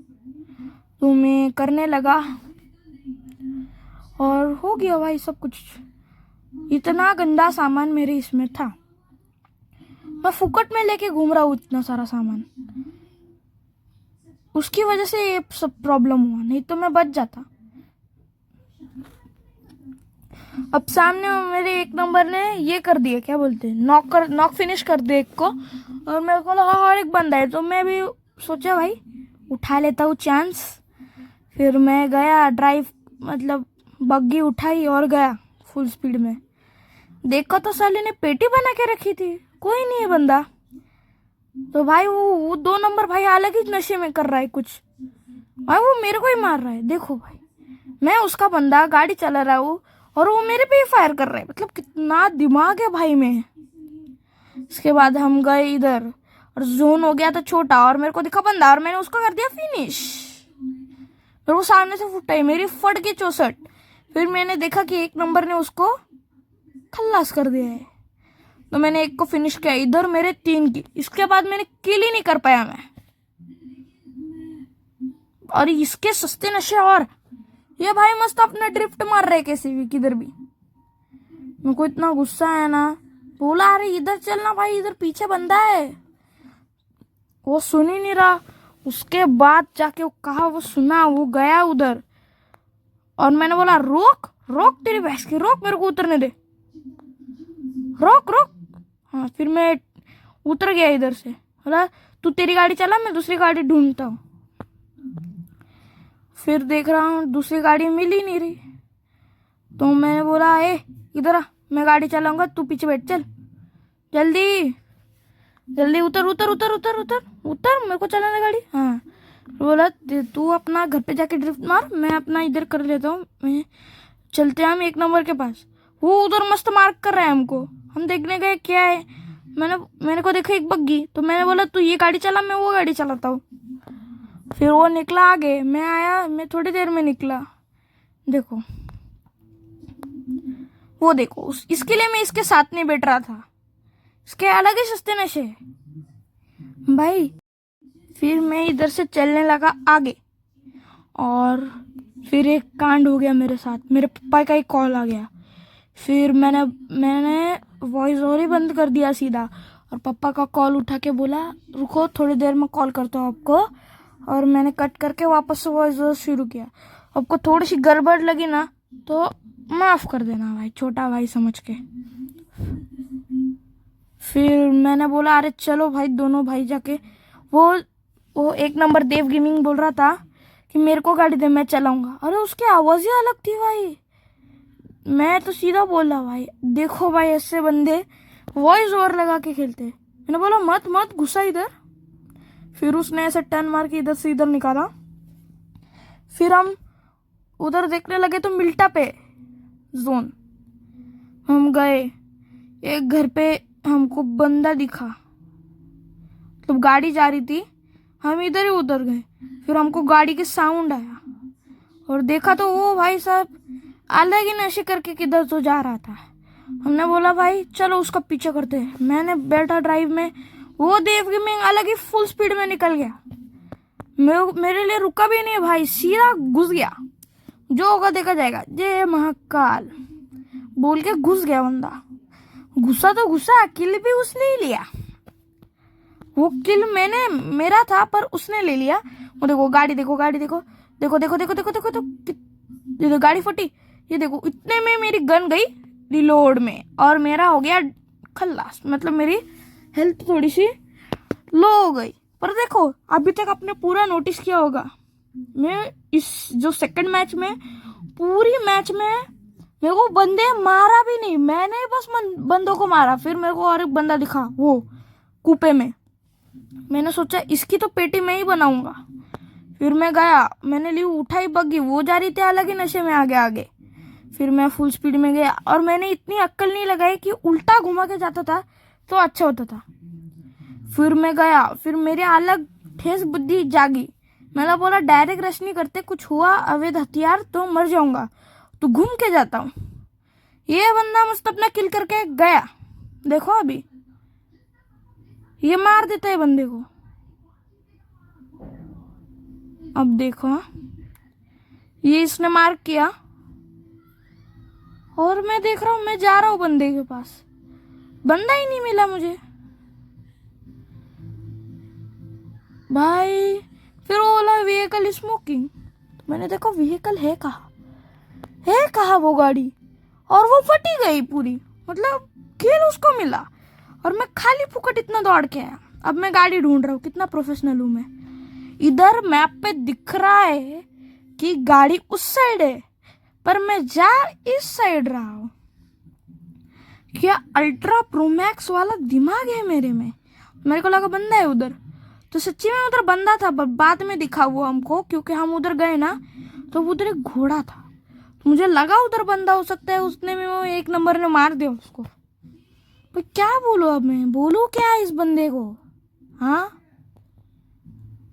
तो मैं करने लगा और हो गया भाई सब कुछ। इतना गंदा सामान मेरे इसमें था, मैं फुकट में लेके घूम रहा हूँ इतना सारा सामान। उसकी वजह से ये सब प्रॉब्लम हुआ, नहीं तो मैं बच जाता। अब सामने मेरे 1 नंबर ने ये कर दिया, क्या बोलते हैं, नॉक फिनिश कर दिया एक को। और मेरे को लगा और एक बंदा है, तो मैं भी सोचा भाई उठा लेता हूँ चांस। फिर मैं गया ड्राइव, मतलब बग्गी उठाई और गया फुल स्पीड में। देखा तो साले ने पेटी बना के रखी थी, कोई नहीं है बंदा। तो भाई वो 2 नंबर भाई अलग ही नशे में कर रहा है कुछ भाई, वो मेरे को ही मार रहा है। देखो भाई मैं उसका बंदा, गाड़ी चला रहा हूँ और वो मेरे पे ही फायर कर रहा है। मतलब कितना दिमाग है भाई में। इसके बाद हम गए इधर और जोन हो गया था छोटा, और मेरे को दिखा बंदा और मैंने उसको कर दिया फिनिश। मेरे को सामने से फुटा है, मेरी फट गई 64। फिर मैंने देखा कि 1 नंबर ने उसको खल्लास कर दिया है, तो मैंने एक को फिनिश किया। इधर मेरे 3 किल। इसके बाद मैंने किल ही नहीं कर पाया मैं। और इसके सस्ते नशे, और ये भाई मस्त अपना ड्रिफ्ट मार रहे कैसे भी किधर भी। मेरे को इतना गुस्सा है ना, बोला अरे इधर चलना भाई, इधर पीछे बंदा है। वो सुन ही नहीं रहा। उसके बाद जाके वो कहा, वो सुना, वो गया उधर और मैंने बोला रोक रोक तेरी भैंस की, रोक, मेरे को उतरने दे, रोक रोक। हाँ फिर मैं उतर गया इधर से। बोला तू तेरी गाड़ी चला, मैं दूसरी गाड़ी ढूंढता हूँ। फिर देख रहा हूँ दूसरी गाड़ी मिल ही नहीं रही। तो मैंने बोला ए इधर आ, मैं गाड़ी चलाऊंगा, तू पीछे बैठ, चल जल्दी जल्दी उतर उतर उतर उतर उतर उतर, मेरे को चलाना गाड़ी। हाँ बोला तू अपना घर पे जाके ड्रिफ्ट मार, मैं अपना इधर कर लेता हूँ। मैं चलते हैं हम 1 नंबर के पास। वो उधर मस्त मार्क कर रहा है हमको। हम देखने गए क्या है, मैंने को देखा एक बग्गी। तो मैंने बोला तू ये गाड़ी चला, मैं वो गाड़ी चलाता हूँ। फिर वो निकला आगे, मैं आया, मैं थोड़ी देर में निकला। देखो वो देखो, इसके लिए मैं इसके साथ नहीं बैठ रहा था। इसके अलग ही सस्ते नशे भाई। फिर मैं इधर से चलने लगा आगे, और फिर एक कांड हो गया मेरे साथ। मेरे पापा का एक कॉल आ गया। फिर मैंने वॉइस ओवर ही बंद कर दिया सीधा, और पापा का कॉल उठा के बोला रुको थोड़ी देर में कॉल करता हूँ आपको। और मैंने कट करके वापस से वॉइस ओवर शुरू किया। आपको थोड़ी सी गड़बड़ लगी ना तो माफ कर देना भाई, छोटा भाई समझ के। फिर मैंने बोला अरे चलो भाई, दोनों भाई जाके, वो 1 नंबर देव गेमिंग बोल रहा था कि मेरे को गाड़ी दे, मैं चलाऊंगा। अरे उसकी आवाज ही अलग थी भाई। मैं तो सीधा बोला भाई देखो भाई ऐसे बंदे वॉइस ओवर लगा के खेलते, मैंने बोला मत मत घुसा इधर। फिर उसने ऐसे टर्न मार के इधर से इधर निकाला। फिर हम उधर देखने लगे तो मिल्टा पे जोन हम गए। एक घर पे हमको बंदा दिखा, मतलब गाड़ी जा रही थी, हम इधर ही उतर गए। फिर हमको गाड़ी के साउंड आया और देखा तो वो भाई साहब अलग ही नशे करके किधर तो जा रहा था। हमने बोला भाई चलो उसका पीछे करते हैं। मैंने बैठा ड्राइव में, वो देव के मैं अलग ही फुल स्पीड में निकल गया। मेरे लिए रुका भी नहीं भाई, सीधा घुस गया। जो होगा देखा जाएगा, जय महाकाल बोल के घुस गया बंदा। घुसा तो घुसा, किल भी उसने ही लिया। वो किल मेरा था पर उसने ले लिया। वो देखो गाड़ी, देखो गाड़ी, देखो देखो देखो देखो देखो देखो, देखो गाड़ी फटी। ये देखो इतने में मेरी गन गई रिलोड में और मेरा हो गया खल्लास, मतलब मेरी हेल्थ थोड़ी सी लो हो गई। पर देखो अभी तक आपने पूरा नोटिस किया होगा, मैं इस जो सेकंड मैच में पूरी मैच में मेरे को बंदे मारा भी नहीं, मैंने बस बंदों को मारा। फिर मेरे को और एक बंदा दिखा वो कूपे में, मैंने सोचा इसकी तो पेटी में ही बनाऊंगा। फिर मैं गया, मैंने ली उठाई बग्गी, वो जा रही थी अलग ही नशे में आगे आगे। फिर मैं फुल स्पीड में गया और मैंने इतनी अक्ल नहीं लगाई कि उल्टा घुमा के जाता था तो अच्छा होता था। फिर मैं गया, फिर मेरे अलग ठेस बुद्धि जागी। मैंने बोला डायरेक्ट रश नहीं करते, कुछ हुआ अवैध हथियार तो मर जाऊंगा, तो घूम के जाता हूँ। ये बंदा मस्त अपना किल करके गया। देखो अभी ये मार देता है बंदे को। अब देखो ये इसने मार किया और मैं देख रहा हूं, मैं जा रहा हूं बंदे के पास, बंदा ही नहीं मिला मुझे भाई। फिर वो बोला व्हीकल स्मोकिंग, तो मैंने देखा व्हीकल है कहा वो गाड़ी, और वो फटी गई पूरी, मतलब किल उसको मिला और मैं खाली फुकट इतना दौड़ के आया। अब मैं गाड़ी ढूंढ रहा हूँ, कितना प्रोफेशनल हूं मैं। इधर मैप पे दिख रहा है कि गाड़ी उस साइड है पर मैं जा इस साइड रहा हूं। क्या अल्ट्रा प्रो मैक्स वाला दिमाग है मेरे में। मेरे को लगा बंदा है उधर, तो सच्ची में उधर बंदा था, पर बाद में दिखा वो हमको, क्योंकि हम उधर गए ना तो उधर एक घोड़ा था। तो मुझे लगा उधर बंदा हो सकता है, उसने में वो एक नंबर ने मार दिया उसको। पर क्या बोलूं, अब मैं बोलूं क्या इस बंदे को। हाँ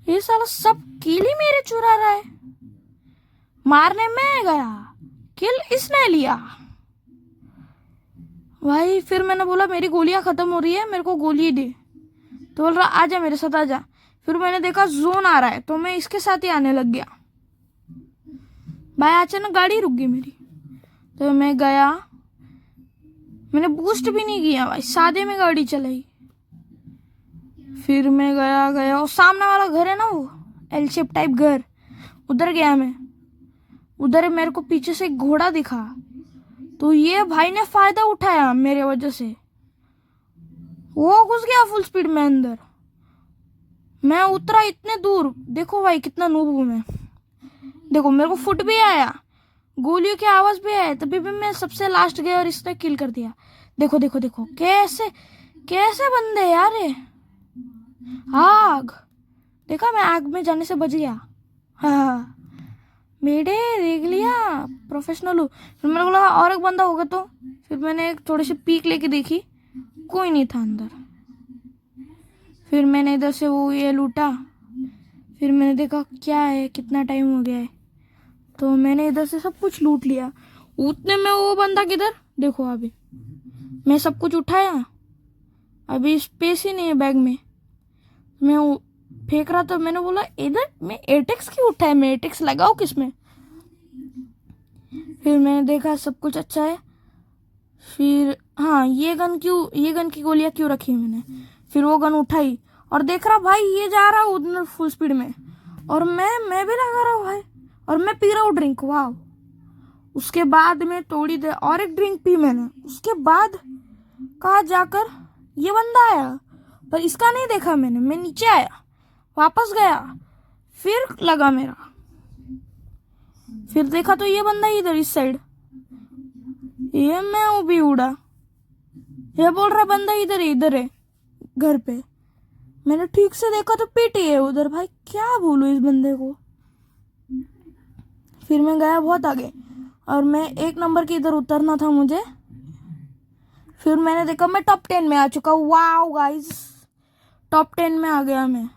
ये साला सब किल ही मेरे चुरा रहा है। मारने मैं गया, किल इसने लिया भाई। फिर मैंने बोला मेरी गोलियां खत्म हो रही है, मेरे को गोली दे। तो बोल रहा आजा मेरे साथ आजा। फिर मैंने देखा जोन आ रहा है तो मैं इसके साथ ही आने लग गया भाई। अचानक गाड़ी रुक गई मेरी, तो मैं गया, मैंने बूस्ट भी नहीं किया भाई, सादे में गाड़ी चलाई। फिर मैं गया और सामने वाला घर है ना, वो एल शेप टाइप घर, उधर गया मैं। उधर मेरे को पीछे से एक घोड़ा दिखा, तो ये भाई ने फायदा उठाया मेरे वजह से, वो घुस गया फुल स्पीड में अंदर। मैं उतरा इतने दूर, देखो भाई कितना नूब हूं मैं। देखो मेरे को फुट भी आया, गोलियों की आवाज भी आया, तभी भी मैं सबसे लास्ट गया और इसने किल कर दिया। देखो देखो देखो कैसे कैसे बंदे यार ये। आग देखा, मैं आग में जाने से बच गया। हाँ मेरे देख लिया, प्रोफेशनल हूँ। फिर मेरे को लगा और एक बंदा होगा, तो फिर मैंने एक थोड़ी सी पीक लेके देखी, कोई नहीं था अंदर। फिर मैंने इधर से वो ये लूटा। फिर मैंने देखा क्या है, कितना टाइम हो गया है, तो मैंने इधर से सब कुछ लूट लिया। उतने में वो बंदा किधर, देखो अभी मैं सब कुछ उठाया, अभी स्पेस ही नहीं है बैग में। मैं फेंक रहा था, मैंने बोला इधर मैं एटेक्स क्यों उठाया, मैं एटेक्स लगाऊं किसमें। फिर मैंने देखा सब कुछ अच्छा है। फिर हाँ ये गन की गोलियां क्यों रखी मैंने। फिर वो गन उठाई और देख रहा भाई ये जा रहा उधर फुल स्पीड में, और मैं भी लगा रहा हूँ भाई, और मैं पी रहा हूँ ड्रिंक। वाह, उसके बाद में थोड़ी देर और एक ड्रिंक पी मैंने। उसके बाद कहा जाकर ये बंदा आया, पर इसका नहीं देखा मैंने। मैं नीचे आया, वापस गया, फिर लगा मेरा। फिर देखा तो ये बंदा इधर इस साइड, ये मैं भी उड़ा। ये बोल रहा बंदा इधर है घर पे। मैंने ठीक से देखा तो पीटी है उधर। भाई क्या बोलूं इस बंदे को। फिर मैं गया बहुत आगे और मैं 1 नंबर के इधर उतरना था मुझे। फिर मैंने देखा मैं टॉप 10 में आ चुका हूँ। वाओ गाइस, टॉप 10 में आ गया मैं।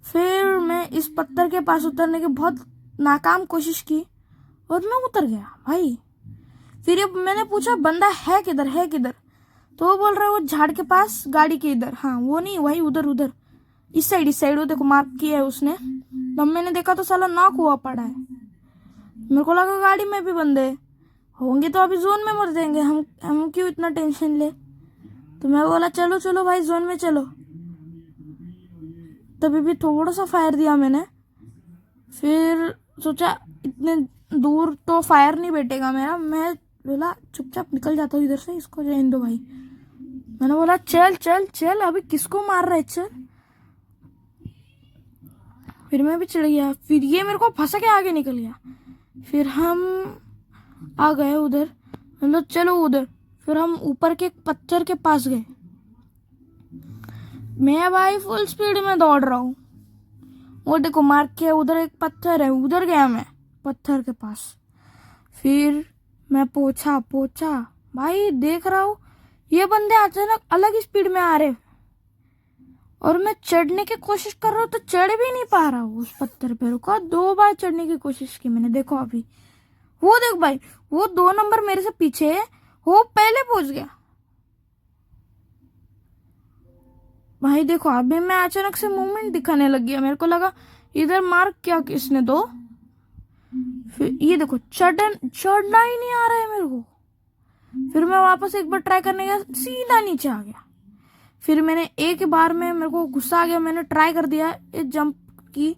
फिर मैं इस पत्थर के पास उतरने की बहुत नाकाम कोशिश की और मैं उतर गया भाई। फिर अब मैंने पूछा बंदा है किधर, है किधर? तो वो बोल रहा है वो झाड़ के पास गाड़ी के इधर। हाँ वो नहीं, वही उधर उधर इस साइड वो देखो मार्क किया है उसने। तब मैंने देखा तो साला नॉक हुआ पड़ा है। मेरे को लगा गाड़ी में भी बंदे होंगे तो अभी जोन में मर जाएंगे, हम क्यों इतना टेंशन ले। तो मैं बोला चलो चलो भाई जोन में चलो। तभी भी थोड़ा सा फायर दिया मैंने। फिर सोचा इतने दूर तो फायर नहीं बैठेगा मेरा। मैं बोला चुपचाप निकल जाता हूँ इधर से, इसको जाने दो भाई। मैंने बोला चल चल चल, अभी किसको मार रहा है, चल। फिर मैं भी चढ़ गया। फिर ये मेरे को फंसा के आगे निकल गया। फिर हम आ गए उधर, मतलब चलो उधर। फिर हम ऊपर के पत्थर के पास गए। मैं भाई फुल स्पीड में दौड़ रहा हूँ। वो देखो मार्क किया उधर एक पत्थर है, उधर गया मैं पत्थर के पास। फिर मैं पहुंचा भाई, देख रहा हूँ ये बंदे अचानक अलग स्पीड में आ रहे और मैं चढ़ने की कोशिश कर रहा हूँ तो चढ़ भी नहीं पा रहा हूँ उस पत्थर पे। रुका, 2 बार चढ़ने की कोशिश की मैंने। देखो अभी वो देख भाई, वो 2 नंबर मेरे से पीछे है, वो पहले पहुंच गया भाई। देखो अभी मैं अचानक से मूवमेंट दिखाने लग गया। मेरे को लगा इधर मार्क किया किसने दो। फिर ये देखो चढ़ना ही नहीं आ रहा है मेरे को। फिर मैं वापस एक बार ट्राई करने गया, सीधा नीचे आ गया। फिर मैंने एक बार में मेरे को गुस्सा आ गया, मैंने ट्राई कर दिया, जंप की,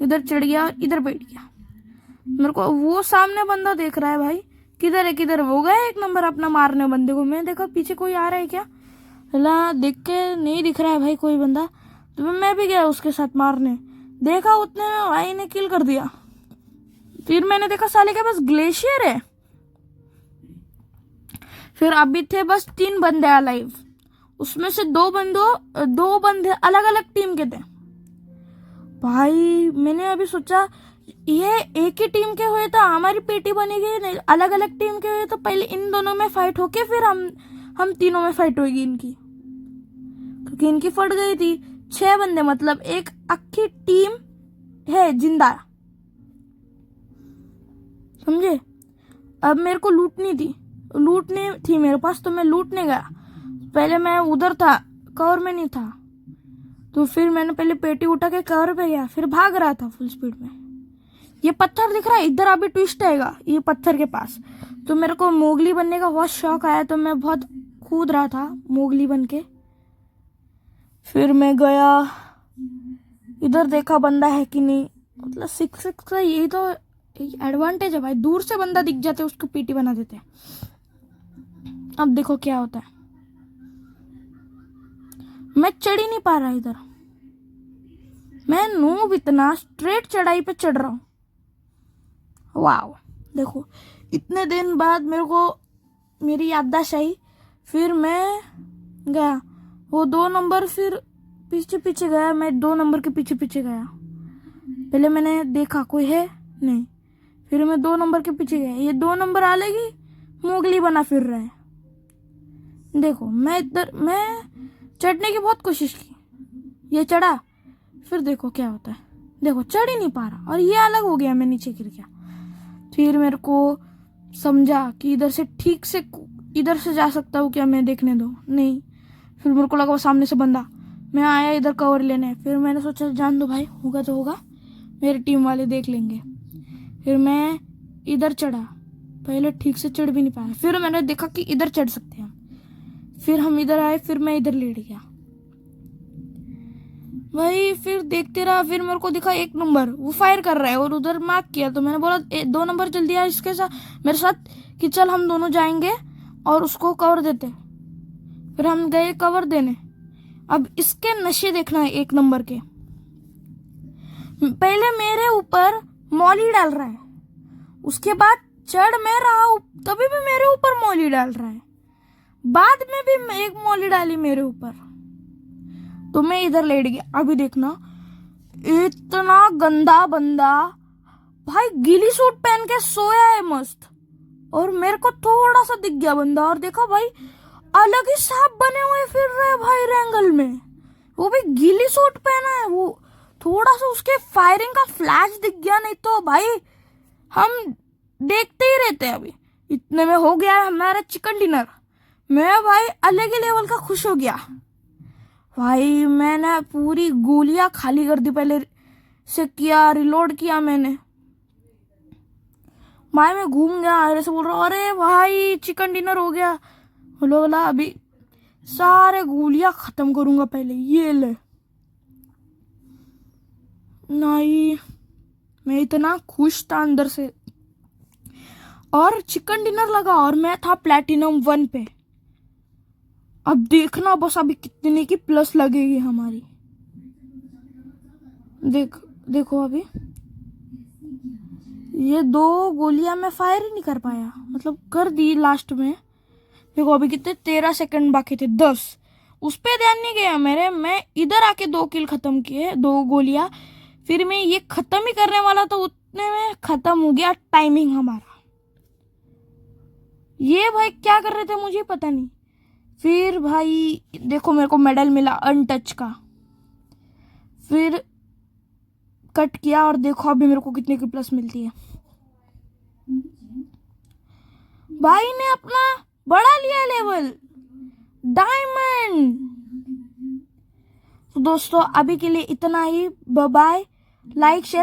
इधर चढ़ गया, इधर बैठ गया। मेरे को वो सामने बंदा देख रहा है भाई, किधर है किधर। वो गया 1 नंबर अपना मारने बंदे को। मैं देखा पीछे कोई आ रहा है क्या, ला देख के नहीं दिख रहा है भाई कोई बंदा। तो मैं भी गया उसके साथ मारने। देखा उतने में भाई ने किल कर दिया। फिर मैंने देखा साले के पास ग्लेशियर है। फिर अभी थे बस 3 बंदे अलाइव। उसमें से 2 बंदे अलग अलग टीम के थे भाई। मैंने अभी सोचा ये एक ही टीम के हुए तो हमारी पेटी बनेगी, नहीं अलग अलग टीम के हुए तो पहले इन दोनों में फाइट होके फिर हम तीनों में फाइट होगी इनकी, क्योंकि इनकी फट गई थी। 6 बंदे मतलब एक अक्खी टीम है जिंदा, समझे। अब मेरे को लूटनी थी मेरे पास, तो मैं लूटने गया। पहले मैं उधर था, कवर में नहीं था, तो फिर मैंने पहले पेटी उठा के कवर पे गया, फिर भाग रहा था फुल स्पीड में। ये पत्थर दिख रहा है इधर, अभी ट्विस्ट आएगा ये पत्थर के पास। तो मेरे को मोगली बनने का बहुत शौक आया, तो मैं बहुत कूद रहा था मोगली बन के। फिर मैं गया इधर, देखा बंदा है कि नहीं। मतलब 6-6 का यही तो एडवांटेज है भाई, दूर से बंदा दिख जाते उसको पीटी बना देते। अब देखो क्या होता है, मैं चढ़ ही नहीं पा रहा इधर। मैं नूब इतना स्ट्रेट चढ़ाई पे चढ़ रहा हूँ। वाओ, देखो इतने दिन बाद मेरे को मेरी याददाश्त आई। फिर मैं गया, वो 2 नंबर फिर पीछे पीछे गया, मैं 2 नंबर के पीछे पीछे गया। पहले मैंने देखा कोई है नहीं, फिर मैं 2 नंबर के पीछे गया। ये 2 नंबर अलग ही मोगली बना फिर रहा है। देखो मैं चढ़ने की बहुत कोशिश की, ये चढ़ा, फिर देखो क्या होता है। देखो चढ़ ही नहीं पा रहा और ये अलग हो गया, मैं नीचे गिर गया। फिर मेरे को समझा कि इधर से ठीक से इधर से जा सकता हूँ क्या, मैं देखने दो, नहीं। फिर मेरे को लगा वो सामने से बंदा, मैं आया इधर कवर लेने। फिर मैंने सोचा जान दो भाई, होगा तो होगा, मेरे टीम वाले देख लेंगे। फिर मैं इधर चढ़ा, पहले ठीक से चढ़ भी नहीं पाया। फिर मैंने देखा कि इधर चढ़ सकते हैं, फिर हम इधर आए, फिर मैं इधर लेट गया भाई। फिर देखते रहा, फिर मेरे को दिखा 1 नंबर वो फायर कर रहा है और उधर मार्क किया। तो मैंने बोला 2 नंबर जल्दी आ इसके साथ मेरे साथ, कि चल हम दोनों जाएंगे और उसको कवर देते। फिर हम गए कवर देने। अब इसके नशे देखना है 1 नंबर के। पहले मेरे ऊपर मौली डाल रहा है, उसके बाद चढ़ मैं रहा हूं तभी भी मेरे ऊपर मौली डाल रहा है बाद में भी एक मौली डाली मेरे ऊपर, तो मैं इधर लेट गया। अभी देखना, इतना गंदा बंदा भाई गिली सूट पहन के सोया है मस्त, और मेरे को थोड़ा सा दिख गया बंदा, और देखो भाई अलग ही सांप बने हुए फिर रहे भाई रेंगल में, वो भी गिली सूट पहना है। वो थोड़ा सा उसके फायरिंग का फ्लैश दिख गया, नहीं तो भाई हम देखते ही रहते हैं। अभी इतने में हो गया हमारा चिकन डिनर। मैं भाई अलग ही लेवल का खुश हो गया भाई। मैंने पूरी गोलियां खाली कर दी, पहले से किया, रिलोड किया मैंने भाई। मैं घूम गया, अरे से बोल रहा हूँ अरे भाई चिकन डिनर हो गया। बोला अभी सारे गोलियां खत्म करूंगा पहले, ये ले। नहीं, मैं इतना खुश था अंदर से, और चिकन डिनर लगा और मैं था प्लैटिनम 1 पे। अब देखना बस अभी कितने की प्लस लगेगी हमारी। देखो अभी ये 2 गोलियां मैं फायर ही नहीं कर पाया, मतलब कर दी लास्ट में। देखो अभी कितने 13 सेकंड बाकी थे, 10। उस पे ध्यान नहीं गया मेरे। मैं इधर आके 2 किल खत्म किए, 2 गोलियां। फिर मैं ये खत्म ही करने वाला तो उतने में खत्म हो गया टाइमिंग हमारा। ये भाई क्या कर रहे थे मुझे पता नहीं। फिर भाई देखो मेरे को मेडल मिला अनटच का। फिर कट किया और देखो अभी मेरे को कितने की प्लस मिलती है। भाई ने अपना बढ़ा लिया लेवल, डायमंड। तो दोस्तों अभी के लिए इतना ही, बाय बाय। Like share